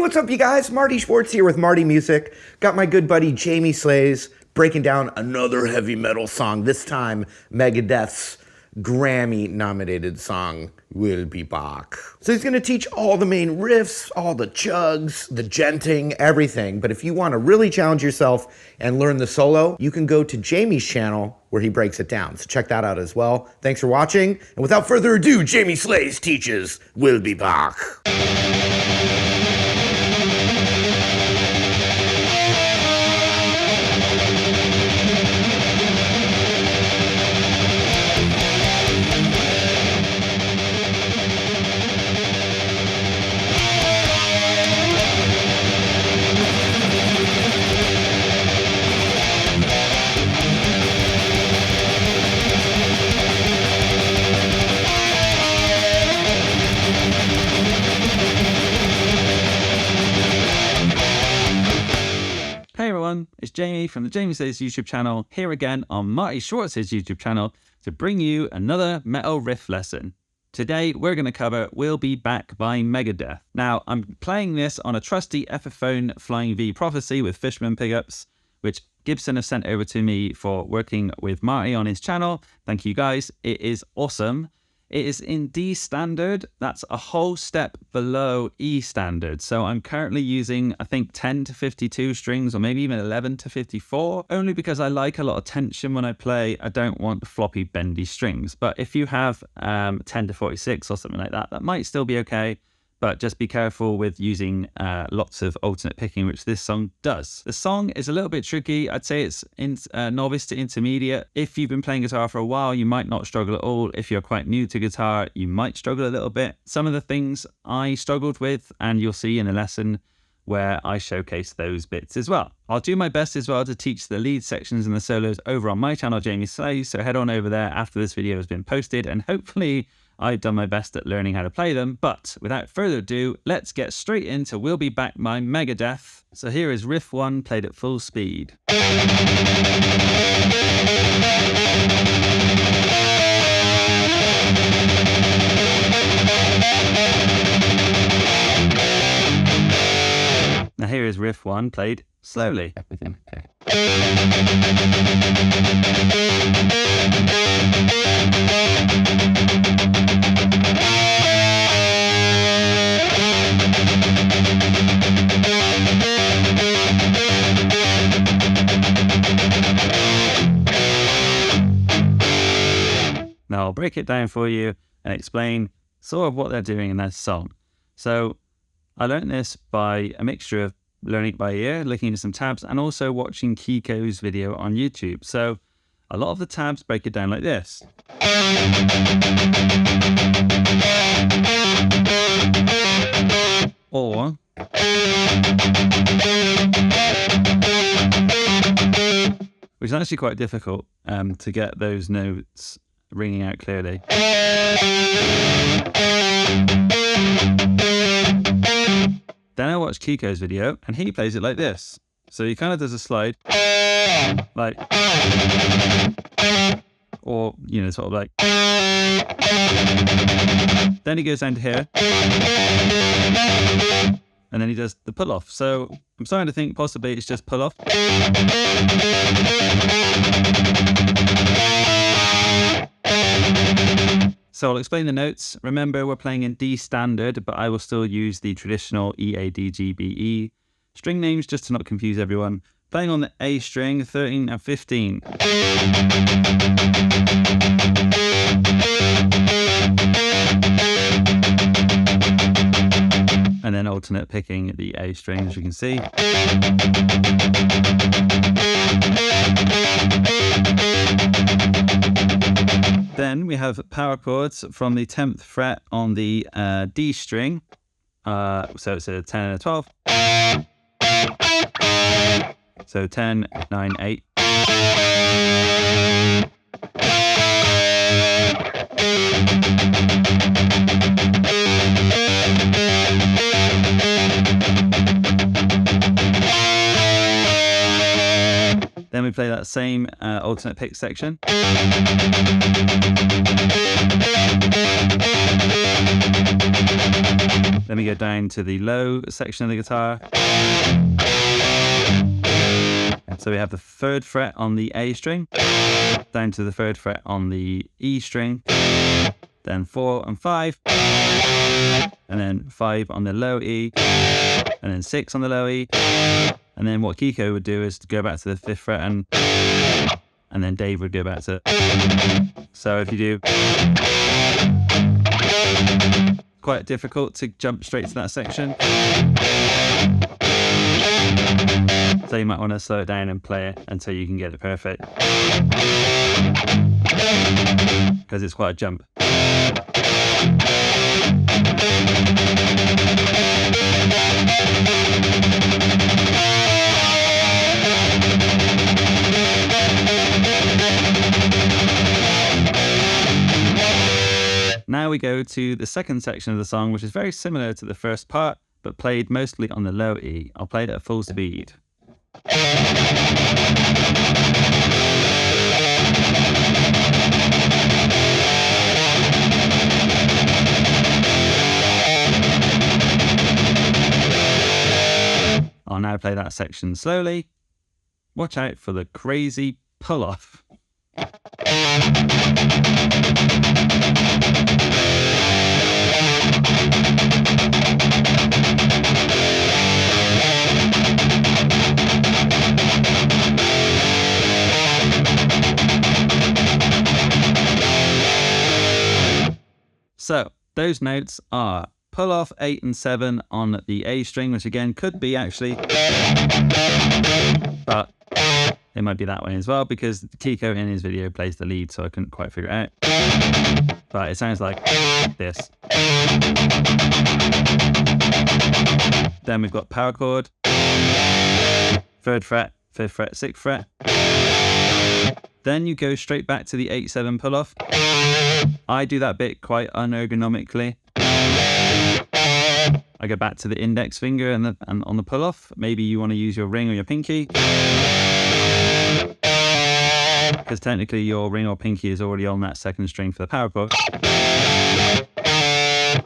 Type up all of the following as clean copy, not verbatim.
what's up, you guys? Marty Schwartz here with Marty Music. Got my good buddy Jamie Slays breaking down another heavy metal song, this time Megadeth's Grammy-nominated song, We'll Be Back. So he's going to teach all the main riffs, all the chugs, the djenting, everything. But if you want to really challenge yourself and learn the solo, you can go to Jamie's channel where he breaks it down. So check that out as well. Thanks for watching. And without further ado, Jamie Slays teaches We'll Be Back. Hey everyone, it's Jamie from the Jamie Slays YouTube channel, here again on Marty Schwartz's YouTube channel to bring you another metal riff lesson. Today we're going to cover We'll Be Back by Megadeth. Now I'm playing this on a trusty Epiphone Flying V Prophecy with Fishman pickups, which Gibson has sent over to me for working with Marty on his channel. Thank you guys, it is awesome. It is in D standard, that's a whole step below E standard. So I'm currently using, I think, 10 to 52 strings, or maybe even 11 to 54, only because I like a lot of tension when I play. I don't want floppy, bendy strings. But if you have 10 to 46 or something like that, that might still be okay. But just be careful with using lots of alternate picking, which this song does. The song is a little bit tricky. I'd say it's novice to intermediate. If you've been playing guitar for a while, you might not struggle at all. If you're quite new to guitar, you might struggle a little bit. Some of the things I struggled with, and you'll see in a lesson where I showcase those bits as well. I'll do my best as well to teach the lead sections and the solos over on my channel, Jamie Slays, so head on over there after this video has been posted, and hopefully I've done my best at learning how to play them. But without further ado, let's get straight into We'll Be Back by Megadeth. So here is riff 1 played at full speed. Now here is riff 1 played slowly. Everything okay. Now I'll break it down for you and explain sort of what they're doing in this song. So I learned this by a mixture of learning it by ear, looking into some tabs, and also watching Kiko's video on YouTube. So a lot of the tabs break it down like this. Or which is actually quite difficult to get those notes ringing out clearly. Then I watched Kiko's video and he plays it like this. So he kind of does a slide, like, or, you know, sort of like. Then he goes down to here, and then he does the pull off. So I'm starting to think possibly it's just pull off. So I'll explain the notes. Remember, we're playing in D standard, but I will still use the traditional E, A, D, G, B, E string names just to not confuse everyone. Playing on the A string, 13 and 15. And then alternate picking the A string, as you can see. Then we have power chords from the 10th fret on the D string. So it's a 10 and a 12. So 10, 9, 8. Then we play that same alternate pick section. Then we go down to the low section of the guitar. So we have the 3rd fret on the A string, down to the 3rd fret on the E string, then 4 and 5, and then 5 on the low E, and then 6 on the low E. And then what Kiko would do is to go back to the 5th fret, and then Dave would go back to. So if you do, quite difficult to jump straight to that section. So you might want to slow it down and play it until you can get it perfect, because it's quite a jump. Now we go to the second section of the song, which is very similar to the first part, but played mostly on the low E. I'll play it at full speed. I'll now play that section slowly. Watch out for the crazy pull-off. So those notes are pull off 8 and 7 on the A string, which again could be actually, but it might be that way as well, because Kiko in his video plays the lead, so I couldn't quite figure it out. But it sounds like this. Then we've got power chord, 3rd fret, 5th fret, 6th fret. Then you go straight back to the 8-7 pull off. I do that bit quite unergonomically. I go back to the index finger and on the pull off. Maybe you want to use your ring or your pinky, because technically your ring or pinky is already on that 2nd string for the power chord.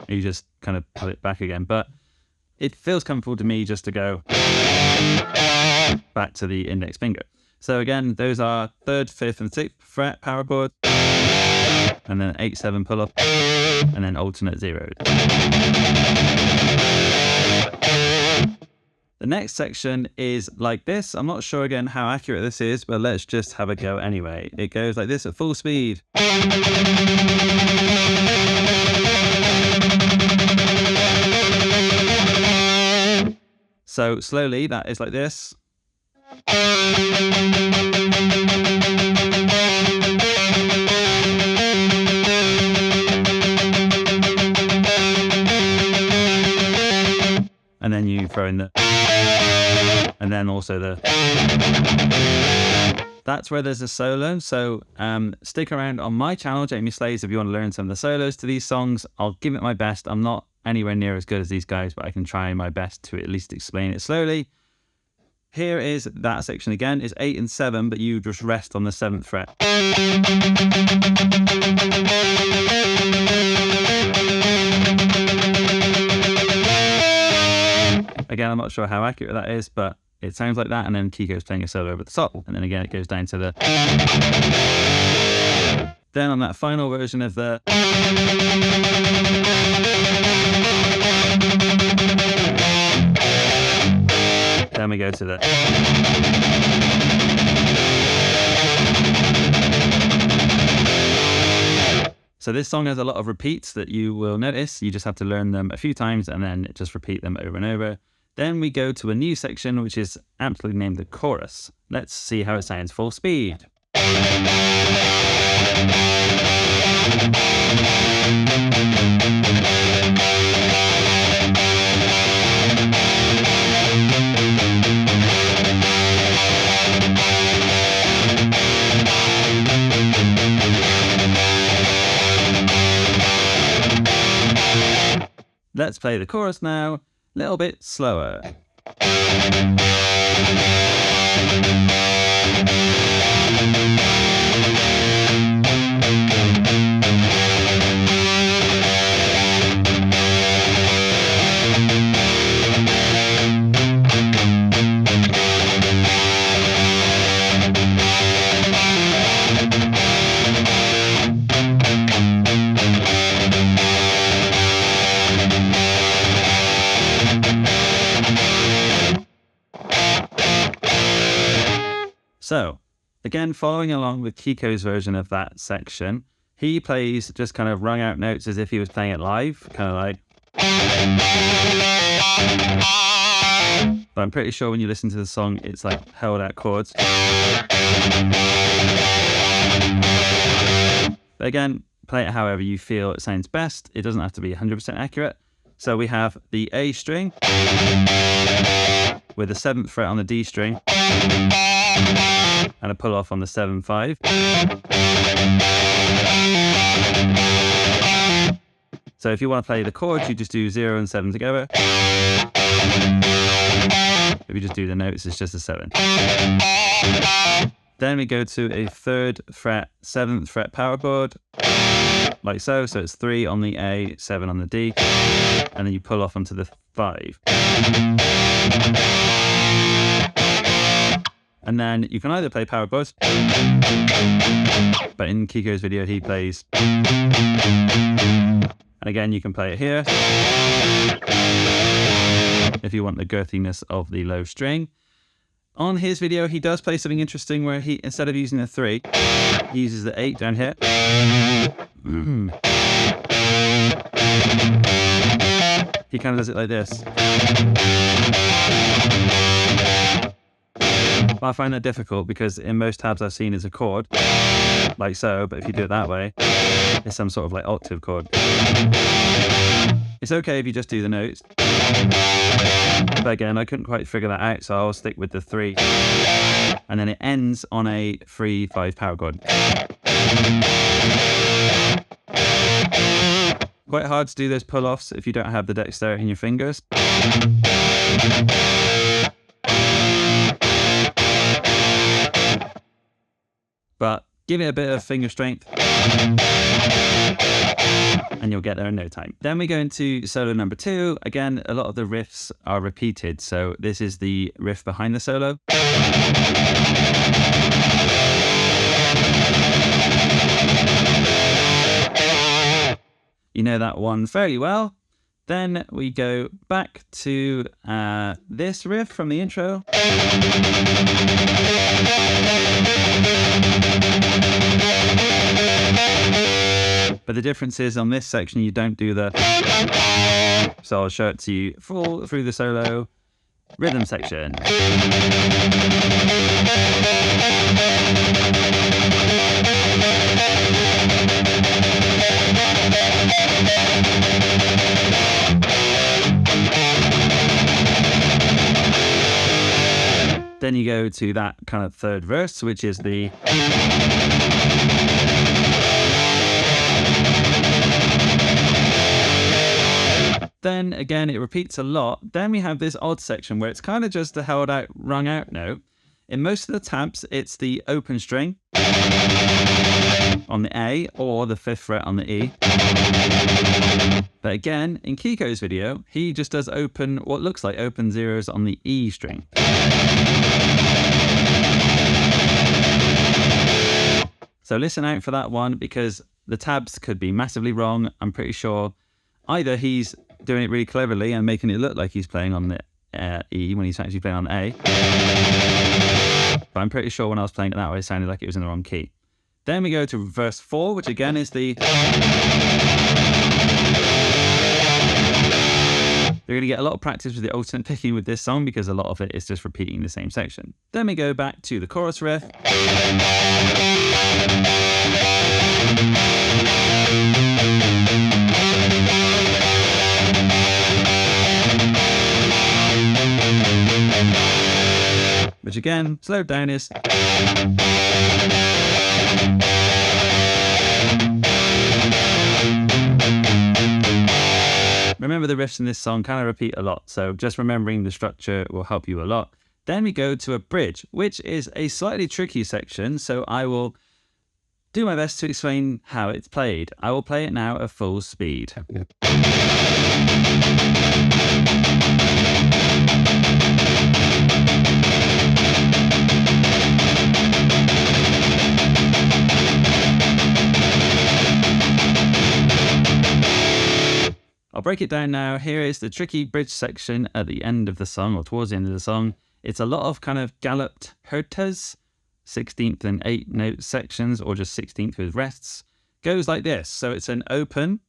You just kind of pull it back again, but it feels comfortable to me just to go back to the index finger. So again, those are 3rd, 5th and 6th fret power chord, and then 8-7 pull off, and then alternate zeros. The next section is like this. I'm not sure again how accurate this is, but let's just have a go anyway. It goes like this at full speed. So slowly, that is like this. And then you throw in the, and then also the. That's where there's a solo. So stick around on my channel, Jamie Slays, if you want to learn some of the solos to these songs. I'll give it my best. I'm not anywhere near as good as these guys, but I can try my best to at least explain it slowly. Here is that section again. It's 8 and 7, but you just rest on the 7th fret. Again, I'm not sure how accurate that is, but it sounds like that. And then Kiko's playing a solo over the top. And then again, it goes down to the. Then on that final version of the. Then we go to the. So this song has a lot of repeats that you will notice. You just have to learn them a few times and then just repeat them over and over. Then we go to a new section, which is aptly named the chorus. Let's see how it sounds full speed. Let's play the chorus now, a little bit slower. So again, following along with Kiko's version of that section, he plays just kind of rung out notes as if he was playing it live, kind of like. But I'm pretty sure when you listen to the song, it's like held out chords. But again, play it however you feel it sounds best. It doesn't have to be 100% accurate. So we have the A string with the 7th fret on the D string and a pull off on the 7/5. So if you want to play the chords, you just do 0 and 7 together. If you just do the notes, it's just a 7. Then we go to a 3rd fret, 7th fret power chord, like so. So it's 3 on the A, 7 on the D, and then you pull off onto the 5. And then you can either play power chords, but in Kiko's video he plays. And again, you can play it here if you want the girthiness of the low string. On his video, he does play something interesting where he, instead of using the 3, he uses the 8 down here. He kind of does it like this. But I find that difficult because in most tabs I've seen it's a chord, like so, but if you do it that way, it's some sort of like octave chord. It's okay if you just do the notes. But again, I couldn't quite figure that out, so I'll stick with the 3. And then it ends on a 3/5 power chord. Quite hard to do those pull-offs if you don't have the dexterity in your fingers. But give it a bit of finger strength and you'll get there in no time. Then we go into solo number 2. Again, a lot of the riffs are repeated. So this is the riff behind the solo. You know that one fairly well. Then we go back to this riff from the intro. But the difference is on this section, you don't do the... So I'll show it to you full through the solo rhythm section. Then you go to that kind of 3rd verse, which is the... Then again, it repeats a lot. Then we have this odd section where it's kind of just a held out, rung out note. In most of the tabs, it's the open string on the A or the 5th fret on the E. But again, in Kiko's video, he just does open, what looks like open zeros on the E string. So listen out for that one because the tabs could be massively wrong. I'm pretty sure either he's doing it really cleverly and making it look like he's playing on the E when he's actually playing on A. But I'm pretty sure when I was playing it that way, it sounded like it was in the wrong key. Then we go to verse 4, which again is the... You're going to get a lot of practice with the alternate picking with this song because a lot of it is just repeating the same section. Then we go back to the chorus riff. Which again, slowed down is... Remember the riffs in this song kind of repeat a lot, so just remembering the structure will help you a lot. Then we go to a bridge, which is a slightly tricky section, so I will do my best to explain how it's played. I will play it now at full speed. I'll break it down now. Here is the tricky bridge section at the end of the song, or towards the end of the song. It's a lot of kind of galloped hertas. 16th and 8th note sections, or just 16th with rests, goes like this. So it's an open,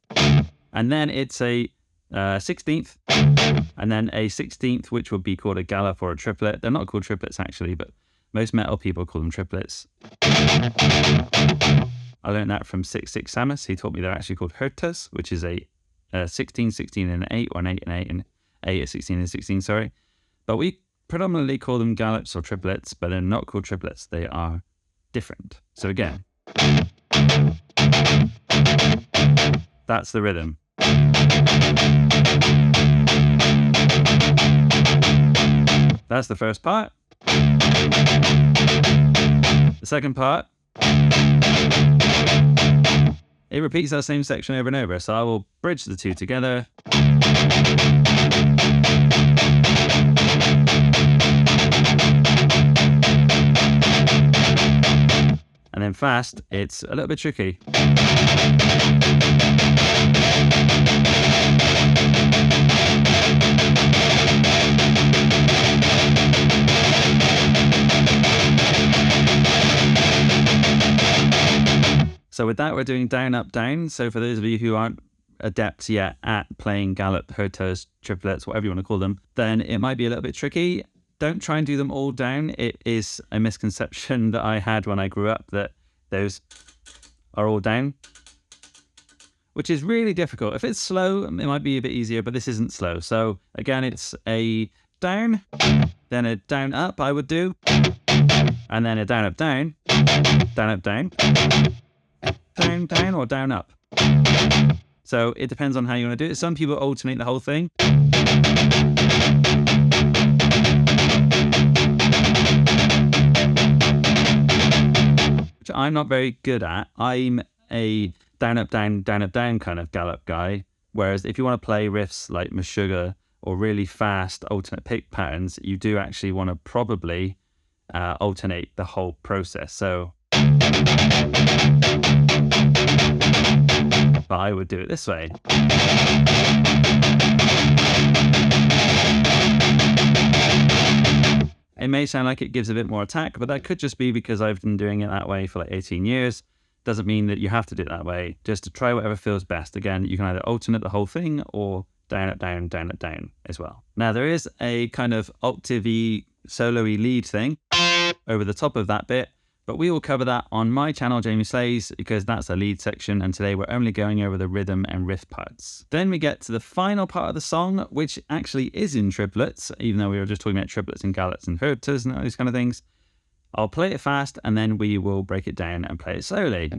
and then it's a 16th, and then a 16th, which would be called a gallop or a triplet. They're not called triplets actually, but most metal people call them triplets. I learned that from 6 Samus. He taught me they're actually called hertas, which is a 16, 16 and an 8, or an 8 and 8, and 8 is 16 and 16, sorry. But we predominantly call them gallops or triplets, but they're not called triplets. They are different. So again, that's the rhythm. That's the first part. The second part, it repeats that same section over and over. So I will bridge the two together. And then fast, it's a little bit tricky. So with that, we're doing down, up, down. So for those of you who aren't adept yet at playing gallop, hertas, triplets, whatever you want to call them, then it might be a little bit tricky. Don't try and do them all down. It is a misconception that I had when I grew up that those are all down, which is really difficult. If it's slow, it might be a bit easier, but this isn't slow. So again, it's a down, then a down, up, I would do, and then a down, up, down, down, up, down, down, down, or down, up. So it depends on how you want to do it. Some people alternate the whole thing. Which I'm not very good at. I'm a down, up, down, down, up, down kind of gallop guy. Whereas if you want to play riffs like Meshuggah or really fast alternate pick patterns, you do actually want to probably alternate the whole process. So, but I would do it this way. It may sound like it gives a bit more attack, but that could just be because I've been doing it that way for like 18 years. Doesn't mean that you have to do it that way. Just to try whatever feels best. Again, you can either alternate the whole thing or down, up, down, down, up, down as well. Now there is a kind of octave-y, solo-y lead thing over the top of that bit, but we will cover that on my channel, Jamie Slays, because that's a lead section, and today we're only going over the rhythm and riff parts. Then we get to the final part of the song, which actually is in triplets, even though we were just talking about triplets and gallops and hertas and all these kind of things. I'll play it fast, and then we will break it down and play it slowly.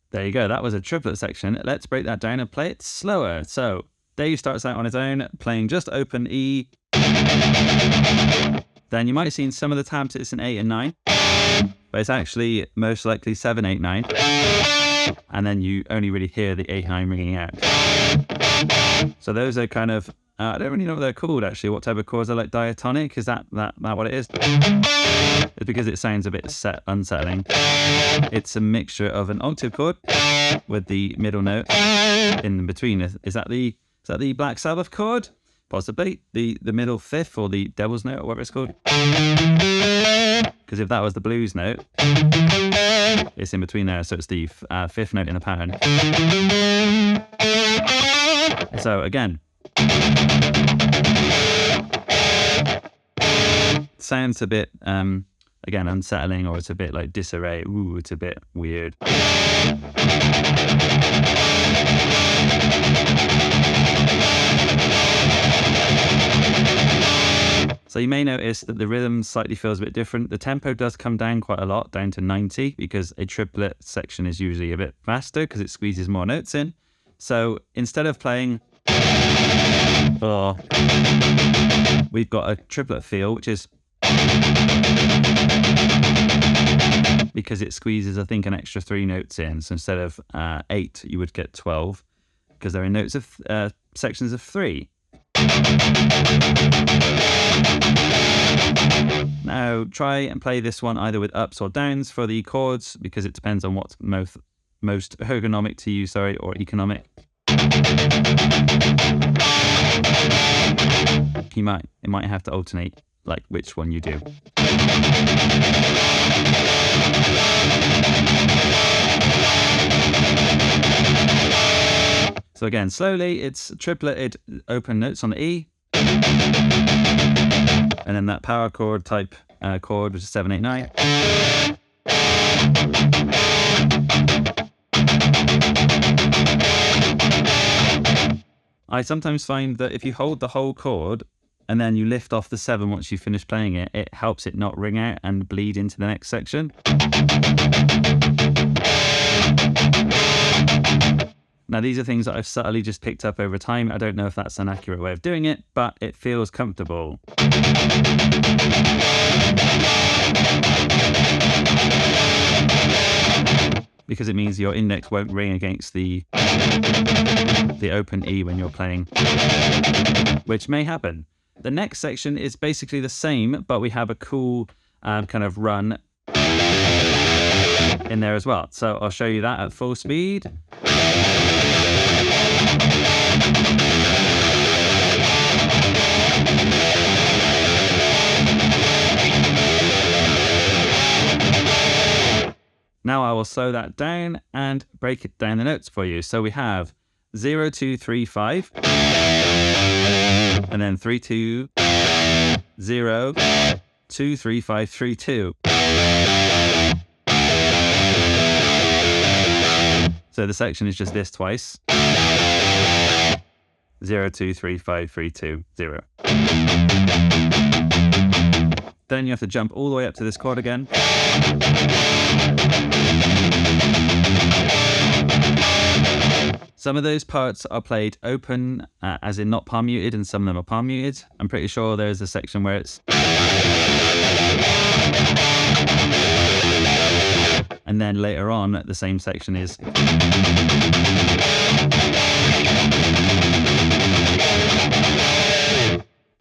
There you go, that was a triplet section. Let's break that down and play it slower. So Dave starts out on his own, playing just open E. Then you might have seen some of the tabs, it's an 8 and 9, but it's actually most likely 7, 8, 9. And then you only really hear the 8, 9 ringing out. So those are kind of, I don't really know what they're called actually, what type of chords are like diatonic. Is that what it is? It's because it sounds a bit unsettling. It's a mixture of an octave chord with the middle note in between. Is that the Black Sabbath chord? Possibly. The middle fifth or the devil's note or whatever it's called. Because if that was the blues note, it's in between there, so it's the fifth note in the pattern. So again, sounds a bit again unsettling, or it's a bit like disarray. Ooh, it's a bit weird. So you may notice that the rhythm slightly feels a bit different. The tempo does come down quite a lot, down to 90, because a triplet section is usually a bit faster because it squeezes more notes in. So instead of playing, we've got a triplet feel, which is because it squeezes, I think, an extra 3 notes in. So instead of 8, you would get 12 because they're in notes of sections of 3. Now, So try and play this one either with ups or downs for the chords, because it depends on what's most ergonomic to you, or economic. It might have to alternate, like which one you do. So again, slowly, it's tripleted open notes on the E, and then that power chord type chord, which is 7, 8, 9. I sometimes find that if you hold the whole chord and then you lift off the 7 once you finish playing it, it helps it not ring out and bleed into the next section. Now, these are things that I've subtly just picked up over time. I don't know if that's an accurate way of doing it, but it feels comfortable. Because it means your index won't ring against the open E when you're playing, which may happen. The next section is basically the same, but we have a cool kind of run in there as well. So I'll show you that at full speed. Now I will slow that down and break it down the notes for you. So we have 0, 2, 3, 5, and then 3, 2, 0, 2, 3, 5, 3, 2. So the section is just this twice. 0, 2, 3, 5, 3, 2, 0. Then you have to jump all the way up to this chord again. Some of those parts are played open, as in not palm muted, and some of them are palm muted. I'm pretty sure there's a section where it's... And then later on, the same section is...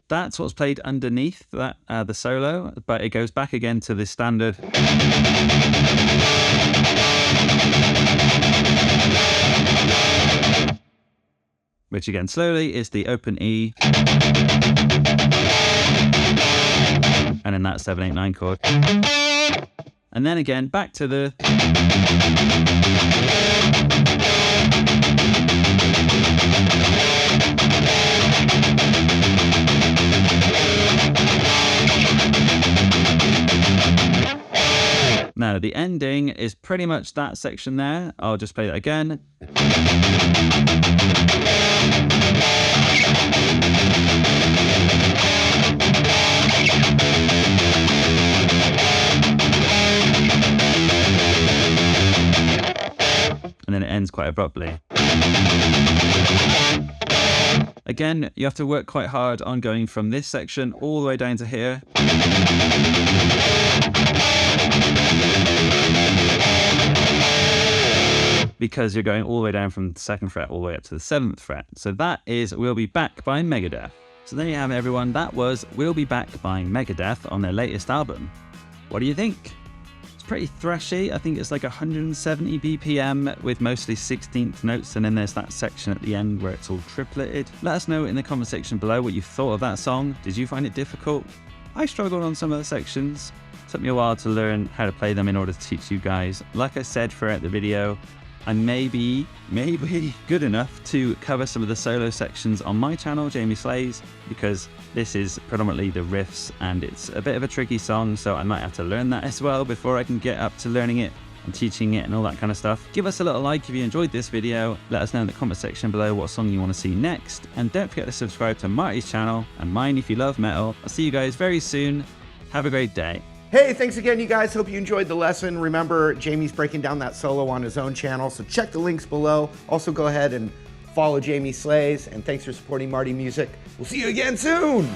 That's what's played underneath that the solo, but it goes back again to the standard. Which again, slowly, is the open E. And then that 7, 8, 9 chord. And then again, back to the... Now, the ending is pretty much that section there. I'll just play that again. And then it ends quite abruptly. Again, you have to work quite hard on going from this section all the way down to here. Because you're going all the way down from the 2nd fret all the way up to the 7th fret. So that is We'll Be Back by Megadeth. So there you have it, everyone. That was We'll Be Back by Megadeth on their latest album. What do you think? It's pretty thrashy. I think it's like 170 BPM with mostly 16th notes, and then there's that section at the end where it's all tripleted. Let us know in the comment section below what you thought of that song. Did you find it difficult? I struggled on some of the sections. It took me a while to learn how to play them in order to teach you guys. Like I said throughout the video, I may be good enough to cover some of the solo sections on my channel, Jamie Slays, because this is predominantly the riffs and it's a bit of a tricky song, so I might have to learn that as well before I can get up to learning it and teaching it and all that kind of stuff. Give us a little like if you enjoyed this video. Let us know in the comment section below what song you want to see next, and don't forget to subscribe to Marty's channel and mine if you love metal. I'll see you guys very soon. Have a great day. Hey, thanks again, you guys. Hope you enjoyed the lesson. Remember, Jamie's breaking down that solo on his own channel, so check the links below. Also, go ahead and follow Jamie Slays, and thanks for supporting Marty Music. We'll see you again soon.